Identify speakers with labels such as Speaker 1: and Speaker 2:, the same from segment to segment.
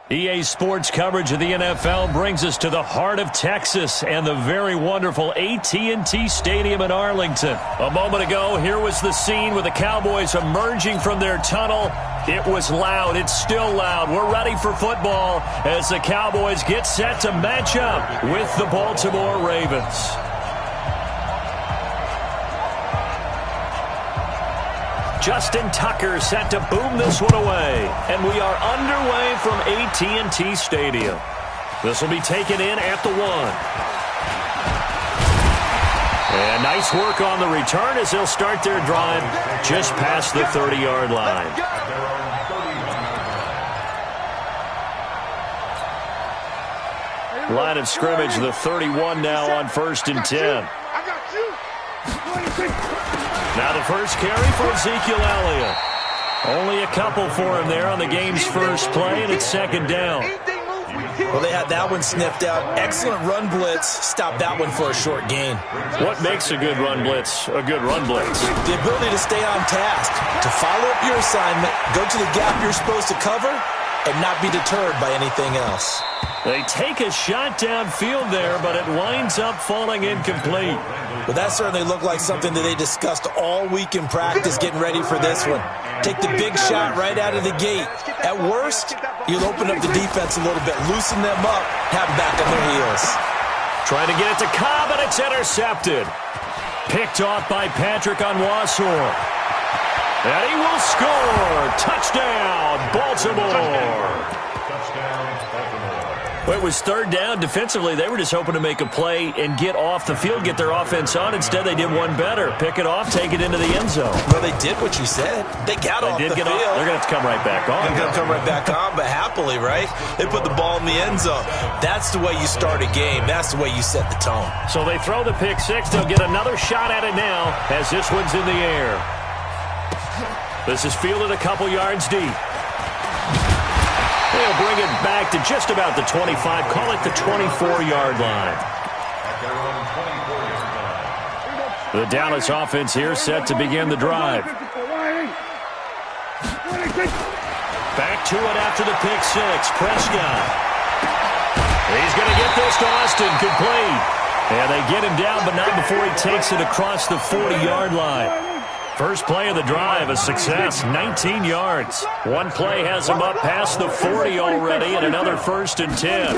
Speaker 1: EA Sports coverage of the NFL brings us to the heart of Texas and the very wonderful AT&T Stadium in Arlington. A moment ago, here was the scene with the Cowboys emerging from their tunnel. It was loud. It's still loud. We're ready for football as the Cowboys get set to match up with the Baltimore Ravens. Justin Tucker set to boom this one away. And we are underway from AT&T Stadium. This will be taken in at the 1. And nice work on the return as they'll start their drive just past the 30-yard line. Line of scrimmage, the 31 now on 1st and 10. Now the first carry for Ezekiel Elliott. Only a couple for him there on the game's first play, and it's 2nd down.
Speaker 2: Well, they had that one sniffed out. Excellent run blitz. Stopped that one for a short gain.
Speaker 1: What makes a good run blitz a good run blitz?
Speaker 2: The ability to stay on task, to follow up your assignment, go to the gap you're supposed to cover, and not be deterred by anything else.
Speaker 1: They take a shot downfield there, but it winds up falling incomplete.
Speaker 2: But that certainly looked like something that they discussed all week in practice getting ready for this one. Take the big shot right out of the gate. At worst, you'll open up the defense a little bit, loosen them up, have them back on their heels.
Speaker 1: Trying to get it to Cobb, and it's intercepted. Picked off by Patrick Onwuasor. And he will score. Touchdown, Baltimore. Well, it was 3rd down. Defensively, they were just hoping to make a play and get off the field, get their offense on. Instead, they did one better. Pick it off, take it into the end zone.
Speaker 2: Well, they did what you said. They got off the field.
Speaker 1: They're going to have to come right back on.
Speaker 2: They're going to come right back on, but happily, right? They put the ball in the end zone. That's the way you start a game. That's the way you set the tone.
Speaker 1: So they throw the pick six. They'll get another shot at it now as this one's in the air. This is fielded a couple yards deep. They'll bring it back to just about the 25. Call it the 24-yard line. The Dallas offense here set to begin the drive. Back to it after the pick six. Prescott. He's going to get this to Austin. Complete. And they get him down, but not before he takes it across the 40-yard line. First play of the drive, a success, 19 yards. One play has him up past the 40 already, and another 1st and 10.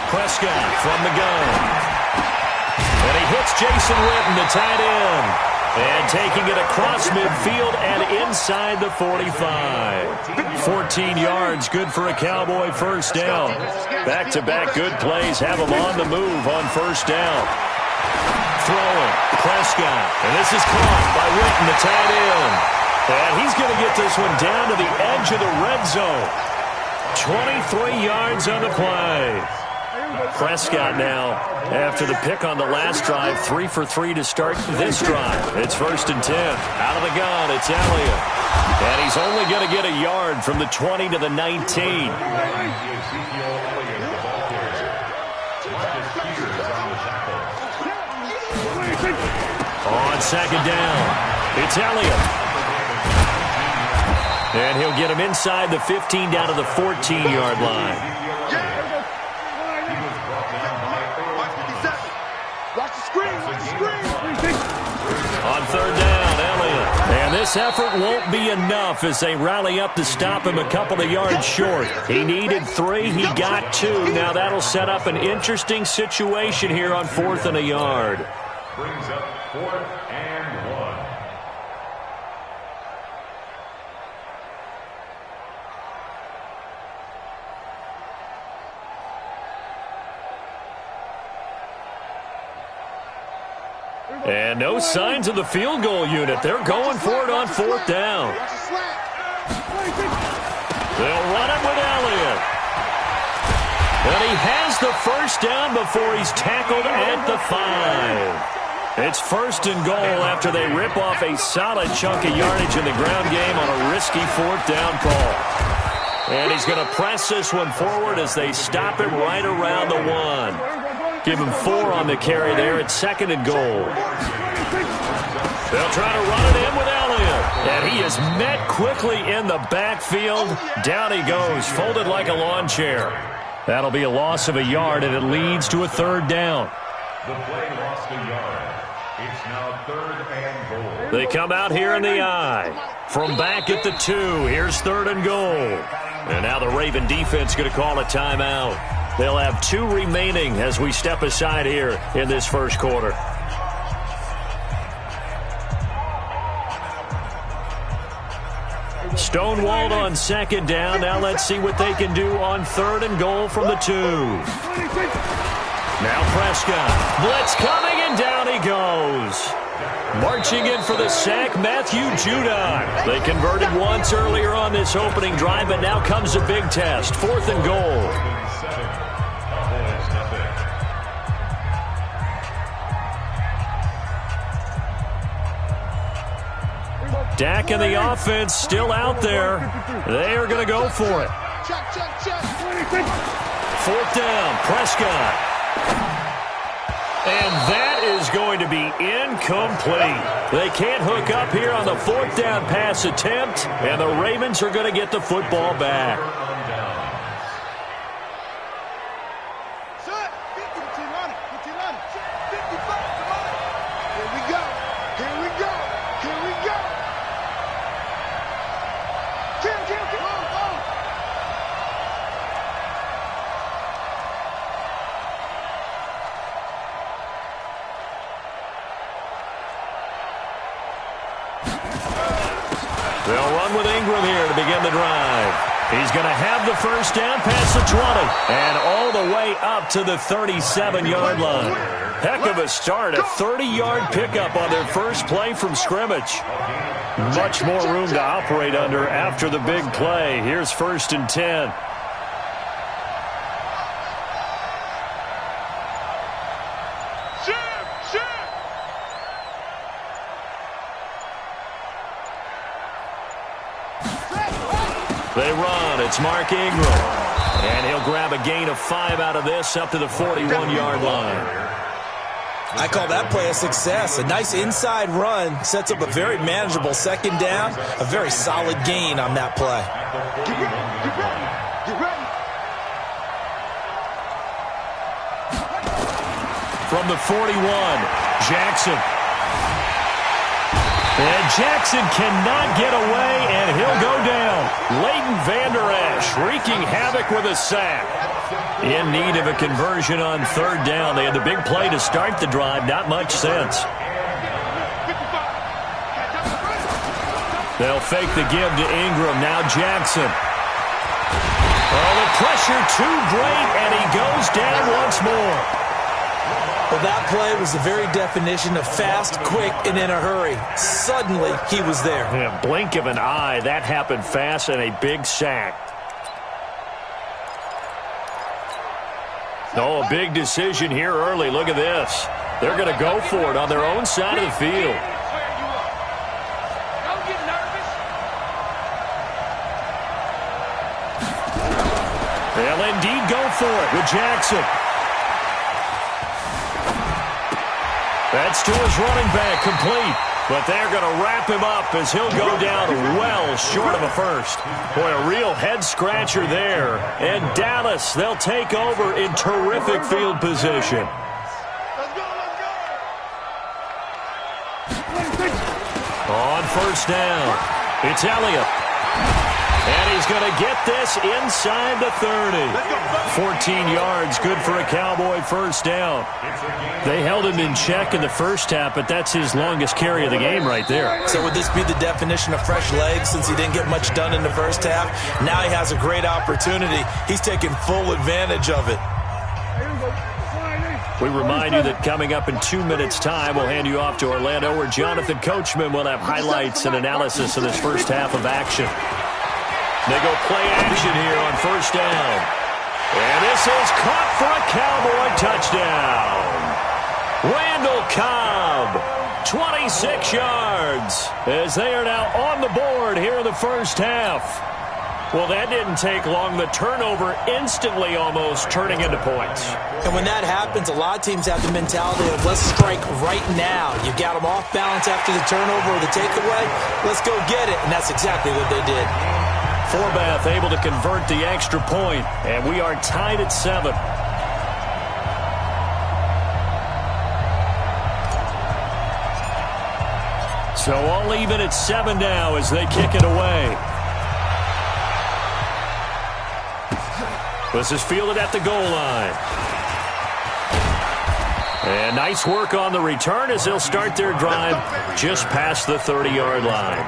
Speaker 1: Prescott from the gun. And he hits Jason Witten, the tight end. And taking it across midfield and inside the 45. 14 yards, good for a Cowboy first down. Back-to-back good plays have him on the move on first down. Throwing, Prescott, and this is caught by Witten, the tight end. And he's going to get this one down to the edge of the red zone. 23 yards on the play. Prescott now, after the pick on the last drive, 3 for 3 to start this drive. It's 1st and 10. Out of the gun, it's Elliott. And he's only going to get a yard from the 20 to the 19. On 2nd down, it's Elliott. And he'll get him inside the 15 down to the 14-yard line. On 3rd down, Elliott. And this effort won't be enough as they rally up to stop him a couple of yards short. He needed 3, he got 2. Now that'll set up an interesting situation here on 4th and a yard.
Speaker 3: Brings up 4th and 1.
Speaker 1: And no signs of the field goal unit. They're going for it on 4th down. They'll run it with Elliott. And he has the first down before he's tackled at the 5. It's 1st and goal after they rip off a solid chunk of yardage in the ground game on a risky 4th down call. And he's going to press this one forward as they stop him right around the 1. Give him 4 on the carry there at 2nd and goal. They'll try to run it in with Elliott. And he is met quickly in the backfield. Down he goes, folded like a lawn chair. That'll be a loss of a yard, and it leads to a third down.
Speaker 3: The play lost a yard. It's now 3rd and goal.
Speaker 1: They come out here in the I. From back at the 2, here's 3rd and goal. And now the Raven defense going to call a timeout. They'll have 2 remaining as we step aside here in this first quarter. Stonewalled on 2nd down. Now let's see what they can do on 3rd and goal from the 2. Now Prescott. Blitz coming, and down he goes. Marching in for the sack, Matthew Judon. They converted once earlier on this opening drive, but now comes a big test. 4th and goal. Dak and the offense still out there. They are going to go for it. 4th down, Prescott. And that is going to be incomplete. They can't hook up here on the 4th down pass attempt, and the Ravens are going to get the football back. They'll run with Ingram here to begin the drive. He's going to have the first down past the 20 and all the way up to the 37-yard line. Heck of a start, a 30-yard pickup on their first play from scrimmage. Much more room to operate under after the big play. Here's 1st and 10. They run. It's Mark Ingram. And he'll grab a gain of 5 out of this up to the 41-yard line.
Speaker 2: I call that play a success. A nice inside run sets up a very manageable 2nd down. A very solid gain on that play.
Speaker 4: Get ready.
Speaker 1: From the 41, Jackson. And Jackson cannot get away, and he'll go down. Leighton Vander Esch wreaking havoc with a sack. In need of a conversion on 3rd down. They had the big play to start the drive. Not much sense. They'll fake the give to Ingram. Now Jackson. Oh, the pressure too great, and he goes down once more.
Speaker 2: Well, that play was the very definition of fast, quick, and in a hurry. Suddenly, he was there.
Speaker 1: Yeah, blink of an eye. That happened fast, and a big sack. Oh, a big decision here early. Look at this. They're going to go for it on their own side of the field. They'll indeed go for it with Jackson. That's to his running back, complete. But they're going to wrap him up as he'll go down well short of a first. Boy, a real head-scratcher there. And Dallas, they'll take over in terrific field position. On 1st down, it's Elliott. And he's going to get this inside the 30. 14 yards, good for a Cowboy 1st down. They held him in check in the first half, but that's his longest carry of the game right there.
Speaker 2: So would this be the definition of fresh legs since he didn't get much done in the first half? Now he has a great opportunity. He's taking full advantage of it.
Speaker 1: We remind you that coming up in 2 minutes' time, we'll hand you off to Orlando, where Jonathan Coachman will have highlights and analysis of this first half of action. They go play action here on 1st down. And this is caught for a Cowboy touchdown. Randall Cobb, 26 yards, as they are now on the board here in the first half. Well, that didn't take long. The turnover instantly almost turning into points.
Speaker 2: And when that happens, a lot of teams have the mentality of let's strike right now. You got them off balance after the turnover or the takeaway. Let's go get it. And that's exactly what they did.
Speaker 1: Forbath able to convert the extra point, and we are tied at 7. So all even at 7 now as they kick it away. This is fielded at the goal line. And nice work on the return as they'll start their drive just past the 30-yard line.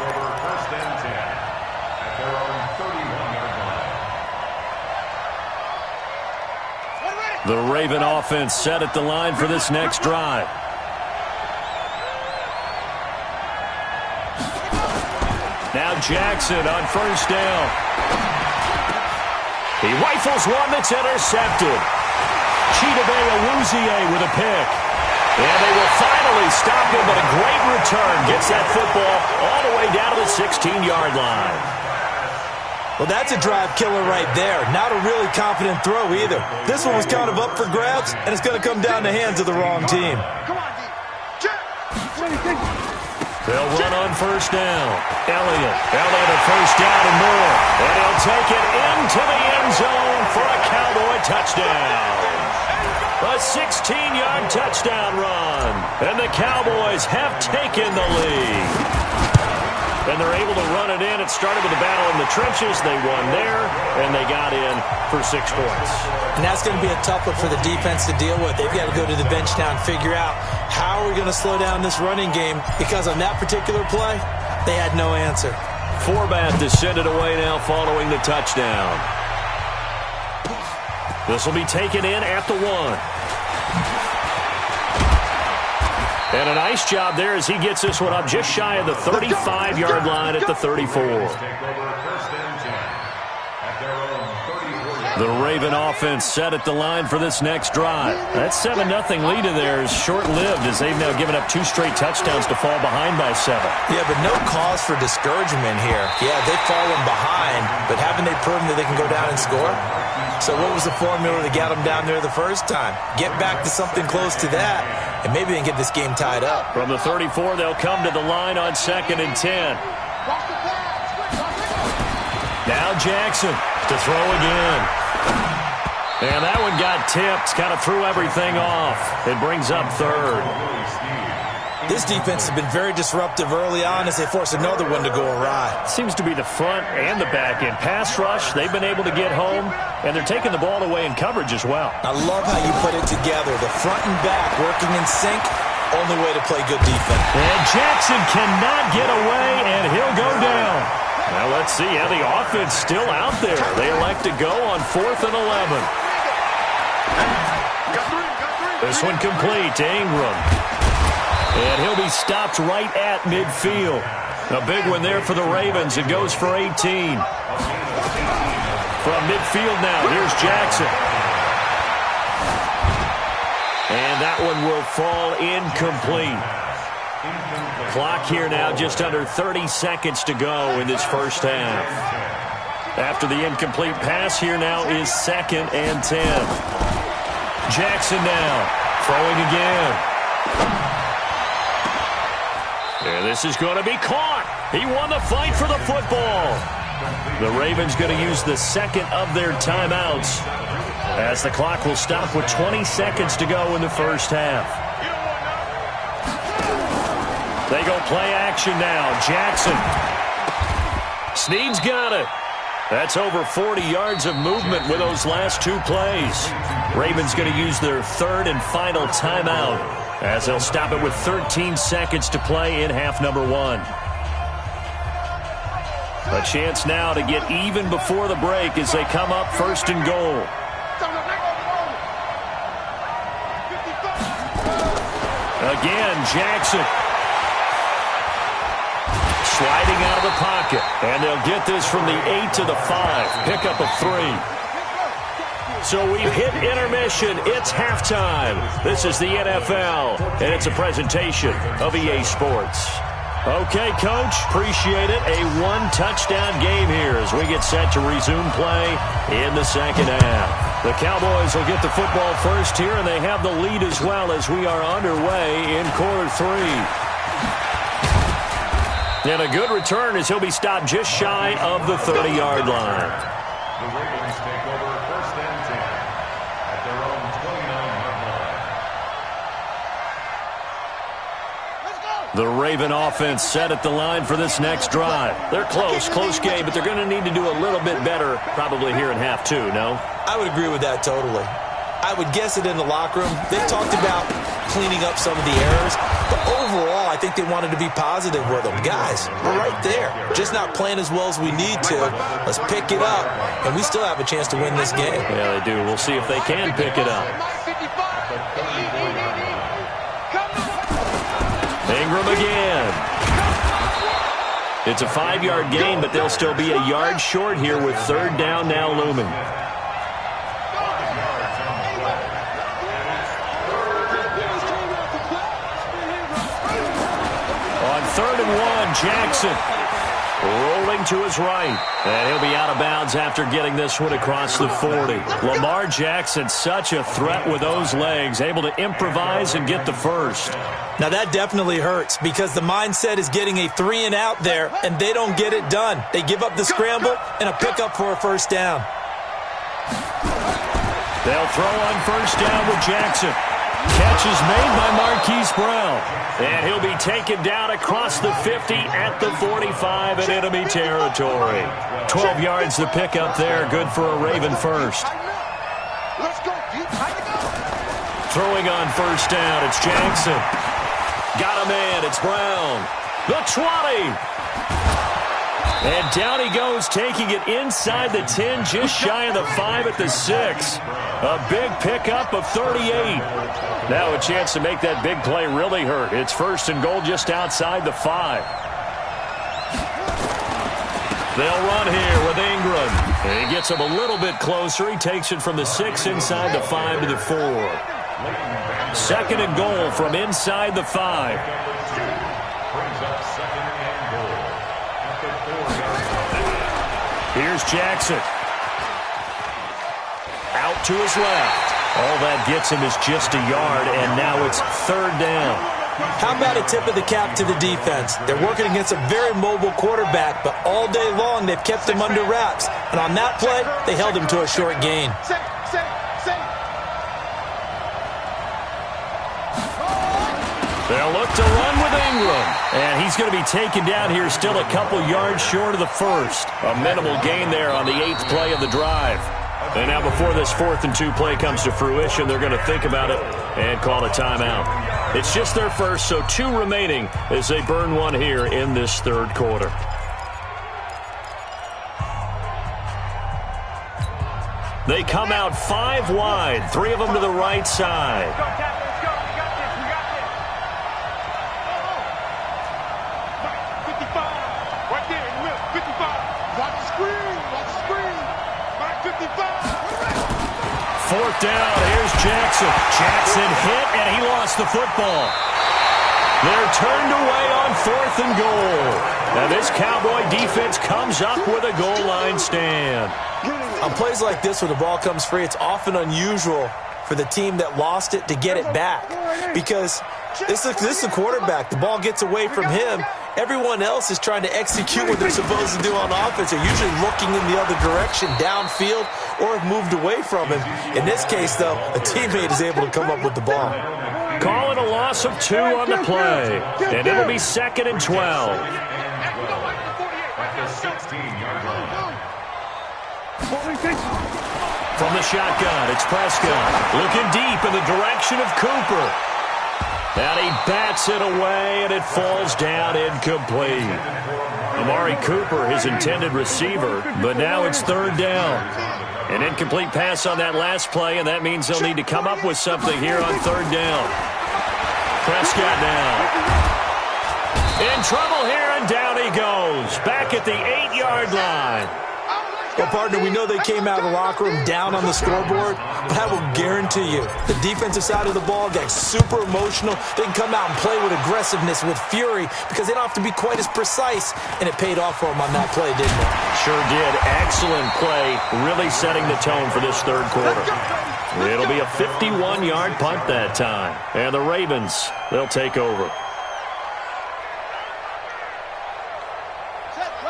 Speaker 1: The Raven offense set at the line for this next drive. Now Jackson on first down. He rifles one that's intercepted. Chidobe Awuzie with a pick. And they will finally stop him, but a great return gets that football all the way down to the 16-yard line.
Speaker 2: Well, that's a drive killer right there. Not a really confident throw either. This one was kind of up for grabs, and it's going to come down the hands of the wrong team.
Speaker 1: They'll run on first down. Elliott a first down and more. And he'll take it into the end zone for a Cowboy touchdown. A 16-yard touchdown run. And the Cowboys have taken the lead. And they're able to run it in. It started with a battle in the trenches. They won there, and they got in for 6 points.
Speaker 2: And that's going to be a tough one for the defense to deal with. They've got to go to the bench now and figure out how are we going to slow down this running game, because on that particular play, they had no answer.
Speaker 1: Forbath to send it away now following the touchdown. This will be taken in at the 1. And a nice job there as he gets this one up just shy of the 35-yard line at the 34. The Raven offense set at the line for this next drive. That 7-0 lead of theirs short-lived as they've now given up 2 straight touchdowns to fall behind by 7.
Speaker 2: Yeah, but no cause for discouragement here. Yeah, they've fallen behind, but haven't they proven that they can go down and score? So what was the formula that got them down there the first time? Get back to something close to that, and maybe they can get this game tied up.
Speaker 1: From the 34, they'll come to the line on 2nd and 10. Now Jackson to throw again. And that one got tipped, kind of threw everything off. It brings up 3rd.
Speaker 2: This defense has been very disruptive early on as they force another one to go awry.
Speaker 1: Seems to be the front and the back end. Pass rush, they've been able to get home, and they're taking the ball away in coverage as well.
Speaker 2: I love how you put it together. The front and back working in sync, only way to play good defense.
Speaker 1: And Jackson cannot get away, and he'll go down. Now let's see how the offense still out there. They elect to go on 4th and 11. This one complete to Ingram. And he'll be stopped right at midfield. A big one there for the Ravens. It goes for 18. From midfield now, here's Jackson. And that one will fall incomplete. Clock here now just under 30 seconds to go in this first half. After the incomplete pass, here now is 2nd and 10. Jackson now throwing again. And this is going to be caught. He won the fight for the football. The Ravens going to use the 2nd of their timeouts as the clock will stop with 20 seconds to go in the first half. They go play action now. Jackson. Snead's got it. That's over 40 yards of movement with those last 2 plays. Ravens going to use their 3rd and final timeout as they'll stop it with 13 seconds to play in half number 1. A chance now to get even before the break as they come up 1st and goal. Again, Jackson. Sliding out of the pocket. And they'll get this from the 8 to the 5. Pickup of 3. So we've hit intermission. It's halftime. This is the NFL, and it's a presentation of EA Sports. Okay, Coach, appreciate it. A one-touchdown game here as we get set to resume play in the second half. The Cowboys will get the football first here, and they have the lead as well as we are underway in quarter three. And a good return as he'll be stopped just shy of the 30-yard line.
Speaker 3: The Ravens take over first and 10 at their own 29-yard line.
Speaker 1: The Raven offense set at the line for this next drive. They're close game, but they're going to need to do a little bit better probably here in half two, no?
Speaker 2: I would agree with that totally. I would guess it in the locker room. They talked about cleaning up some of the errors, but overall, I think they wanted to be positive with them. Guys, we're right there. Just not playing as well as we need to. Let's pick it up, and we still have a chance to win this game.
Speaker 1: Yeah, they do. We'll see if they can pick it up. Ingram again. It's a 5-yard gain, but they'll still be a yard short here with third down now looming. On 3rd and 1, Jackson rolling to his right. And he'll be out of bounds after getting this one across the 40. Lamar Jackson, such a threat with those legs, able to improvise and get the first.
Speaker 2: Now that definitely hurts because the mindset is getting a 3-and-out there, and they don't get it done. They give up the scramble and a pickup for a first down.
Speaker 1: They'll throw on first down with Jackson. Catch is made by Marquise Brown. And he'll be taken down across the 50 at the 45 in enemy territory. 12 yards to pick up there. Good for a Raven first. Throwing on first down, it's Jackson. Got a man, it's Brown. The 20. And down he goes, taking it inside the 10, just shy of the 5 at the 6. A big pickup of 38. Now a chance to make that big play really hurt. It's 1st and goal just outside the 5. They'll run here with Ingram. And he gets him a little bit closer. He takes it from the 6 inside the 5 to the 4. 2nd and goal from inside the 5. Here's Jackson. Out to his left. All that gets him is just a yard, and now it's 3rd down.
Speaker 2: How about a tip of the cap to the defense? They're working against a very mobile quarterback, but all day long they've kept him under wraps. And on that play, they held him to a short gain.
Speaker 1: They'll look to run with Ingram. And he's going to be taken down here still a couple yards short of the 1st. A minimal gain there on the 8th play of the drive. And now before this 4th and 2 play comes to fruition, they're going to think about it and call a timeout. It's just their first, so 2 remaining as they burn one here in this 3rd quarter. They come out 5 wide, 3 of them to the right side. Fourth down, here's Jackson. Jackson hit, and he lost the football. They're turned away on 4th and goal. Now this Cowboy defense comes up with a goal line stand.
Speaker 2: On plays like this where the ball comes free, it's often unusual for the team that lost it to get it back. Because this is the quarterback. The ball gets away from him. Everyone else is trying to execute what they're supposed to do on offense. They're usually looking in the other direction, downfield, or have moved away from him. In this case, though, a teammate is able to come up with the ball.
Speaker 1: Calling a loss of 2 on the play. And it'll be 2nd and 12. From the shotgun, it's Prescott. Looking deep in the direction of Cooper. And he bats it away, and it falls down incomplete. Amari Cooper, his intended receiver, but now it's 3rd down. An incomplete pass on that last play, and that means they'll need to come up with something here on 3rd down. Prescott now. In trouble here, and down he goes. Back at the 8-yard line.
Speaker 2: Well, partner, we know they came out of the locker room down on the scoreboard, but I will guarantee you the defensive side of the ball gets super emotional. They can come out and play with aggressiveness, with fury, because they don't have to be quite as precise, and it paid off for them on that play, didn't it?
Speaker 1: Sure did. Excellent play, really setting the tone for this third quarter. It'll be a 51-yard punt that time, and the Ravens, they'll take over.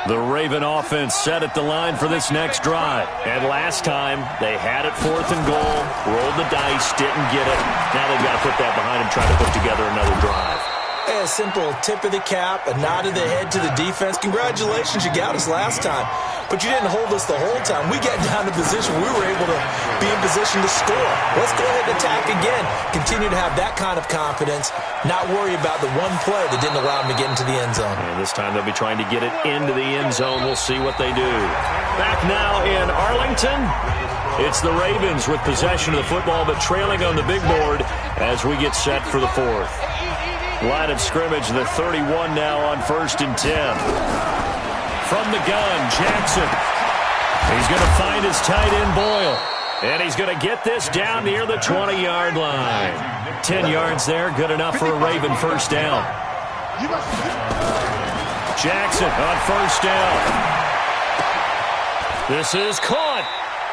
Speaker 1: The Raven offense set at the line for this next drive. And last time, they had it 4th and goal, rolled the dice, didn't get it. Now they've got to put that behind and try to put together another drive.
Speaker 2: A simple tip of the cap, a nod of the head to the defense. Congratulations, you got us last time. But you didn't hold us the whole time. We got down to position. We were able to be in position to score. Let's go ahead and attack again. Continue to have that kind of confidence. Not worry about the one play that didn't allow them to get into the end zone.
Speaker 1: And this time they'll be trying to get it into the end zone. We'll see what they do. Back now in Arlington, it's the Ravens with possession of the football, but trailing on the big board as we get set for the 4th. Line of scrimmage, the 31 now on 1st and 10. From the gun, Jackson. He's going to find his tight end, Boyle. And he's going to get this down near the 20-yard line. 10 yards there, good enough for a Raven first down. Jackson on first down. This is caught.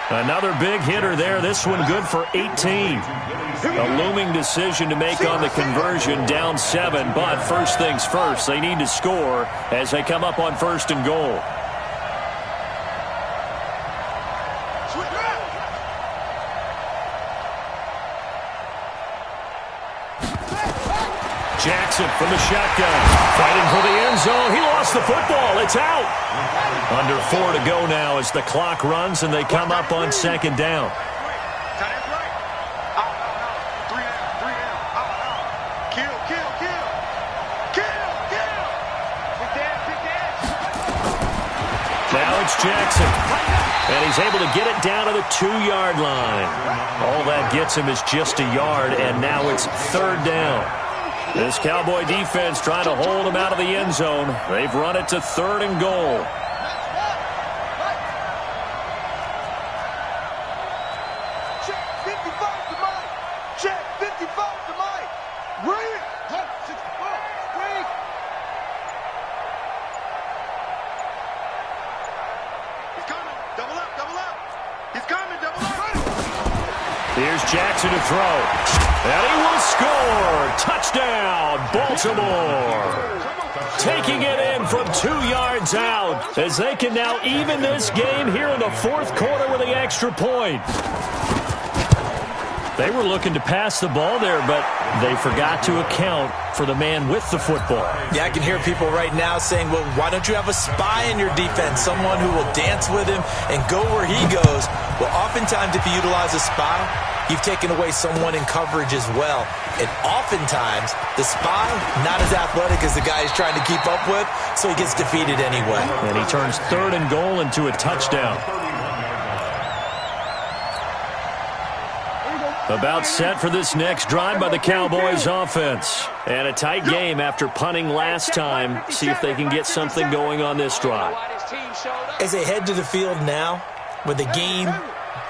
Speaker 1: Another big hitter there. This one good for 18. A looming decision to make on the conversion, down 7. But first things first, they need to score as they come up on 1st and goal. Jackson from the shotgun, fighting for the end zone. He lost the football. It's out. Under 4 to go now as the clock runs and they come up on 2nd down. Now it's Jackson, and he's able to get it down to the 2-yard line. All that gets him is just a yard, and now it's 3rd down. This Cowboy defense trying to hold him out of the end zone. They've run it to 3rd and goal.
Speaker 4: Check 55 to Mike. Check 55 to Mike. Read. He's coming. Double up. Double up. He's coming. Double up.
Speaker 1: Here's Jackson to throw. And he will score. Touchdown, Baltimore. Taking it in from 2 yards out as they can now even this game here in the 4th quarter with the extra point. They were looking to pass the ball there, but they forgot to account for the man with the football.
Speaker 2: Yeah, I can hear people right now saying, well, why don't you have a spy in your defense, someone who will dance with him and go where he goes? Well, oftentimes if you utilize a spy, you've taken away someone in coverage as well. And oftentimes, the spy, not as athletic as the guy he's trying to keep up with, so he gets defeated anyway.
Speaker 1: And he turns 3rd and goal into a touchdown. About set for this next drive by the Cowboys offense. And a tight game after punting last time. See if they can get something going on this drive.
Speaker 2: As they head to the field now, with the game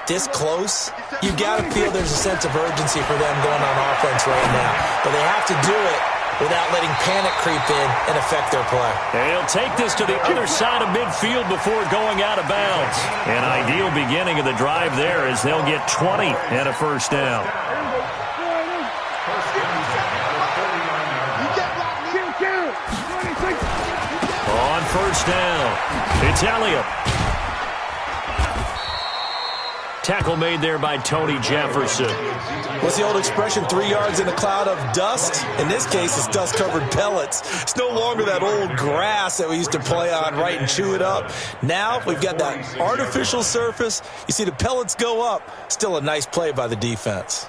Speaker 2: this close, you've got to feel there's a sense of urgency for them going on offense right now. But they have to do it without letting panic creep in and affect their play.
Speaker 1: And he'll take this to the other side of midfield before going out of bounds. An ideal beginning of the drive there as they'll get 20 and a first down. On first down, it's Elliott. Tackle made there by Tony Jefferson.
Speaker 2: What's the old expression, 3 yards in a cloud of dust? In this case, it's dust-covered pellets. It's no longer that old grass that we used to play on, right, and chew it up. Now we've got that artificial surface. You see the pellets go up. Still a nice play by the defense.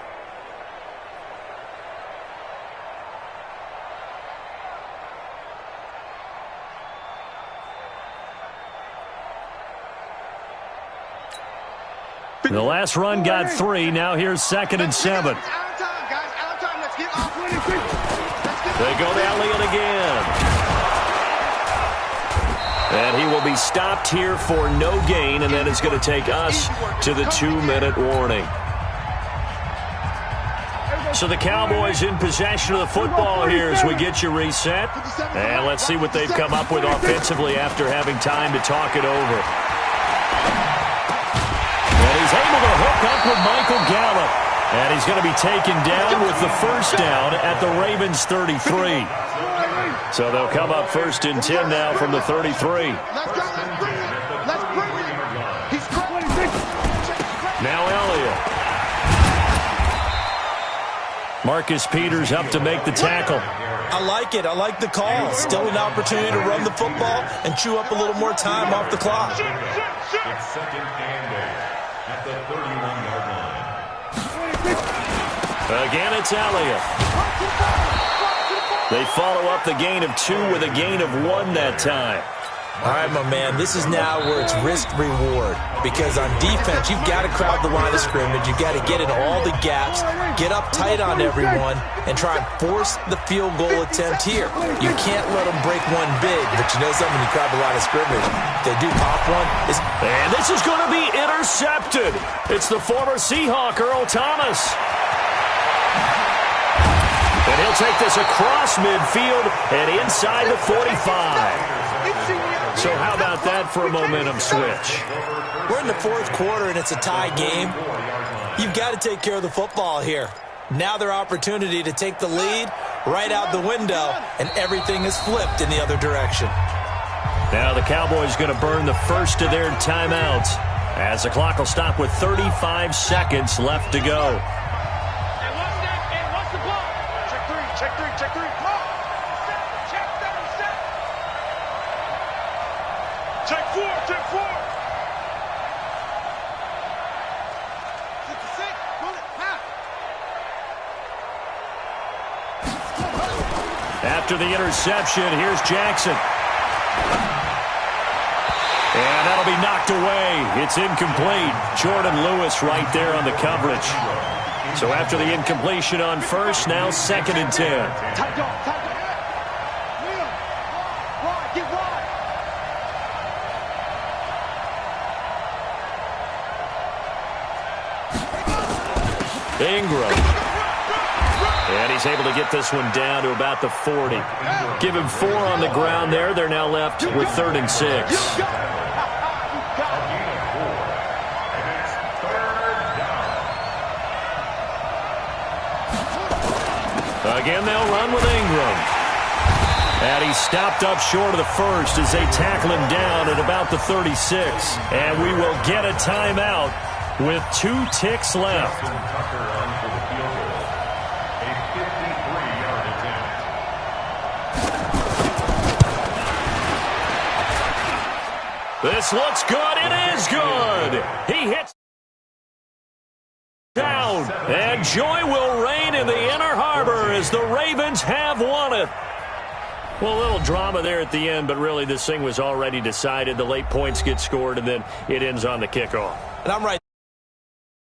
Speaker 1: The last run got 3. Now here's 2nd and 7. They go to Elliott again. And he will be stopped here for no gain, and then it's going to take us to the 2-minute warning. So the Cowboys in possession of the football here as we get you reset. And let's see what they've come up with offensively after having time to talk it over. And he's able to hook up with Michael Gallup. And he's going to be taken down with the first down at the Ravens 33. So they'll come up 1st and 10 now from the 33. Now Elliott. Marcus Peters up to make the tackle.
Speaker 2: I like it. I like the call. Still an opportunity to run the football and chew up a little more time off the clock.
Speaker 3: It's 2nd and 8 at the 31-yard line.
Speaker 1: Again, it's Elliott. They follow up the gain of 2 with a gain of 1 that time.
Speaker 2: All right, my man, this is now where it's risk-reward. Because on defense, you've got to crowd the line of scrimmage. You've got to get in all the gaps, get up tight on everyone, and try and force the field goal attempt here. You can't let them break one big, but you know something, you crowd the line of scrimmage. If they do pop one,
Speaker 1: and this is going to be intercepted. It's the former Seahawk, Earl Thomas. And he'll take this across midfield and inside the 45. So how about that for a momentum switch?
Speaker 2: We're in the 4th quarter, and it's a tie game. You've got to take care of the football here. Now their opportunity to take the lead right out the window, and everything is flipped in the other direction.
Speaker 1: Now the Cowboys going to burn the first of their timeouts as the clock will stop with 35 seconds left to go. After the interception, here's Jackson. And that'll be knocked away. It's incomplete. Jordan Lewis right there on the coverage. So after the incompletion on first, now 2nd and 10. Ingram. And he's able to get this one down to about the 40. Give him 4 on the ground there. They're now left with 3rd and 6. Again, they'll run with Ingram. And he's stopped up short of the first as they tackle him down at about the 36. And we will get a timeout with 2 ticks left. This looks good. It is good. He hits down. And joy will reign in the Inner Harbor as the Ravens have won it. Well, a little drama there at the end, but really this thing was already decided. The late points get scored, and then it ends on the kickoff.
Speaker 2: And I'm right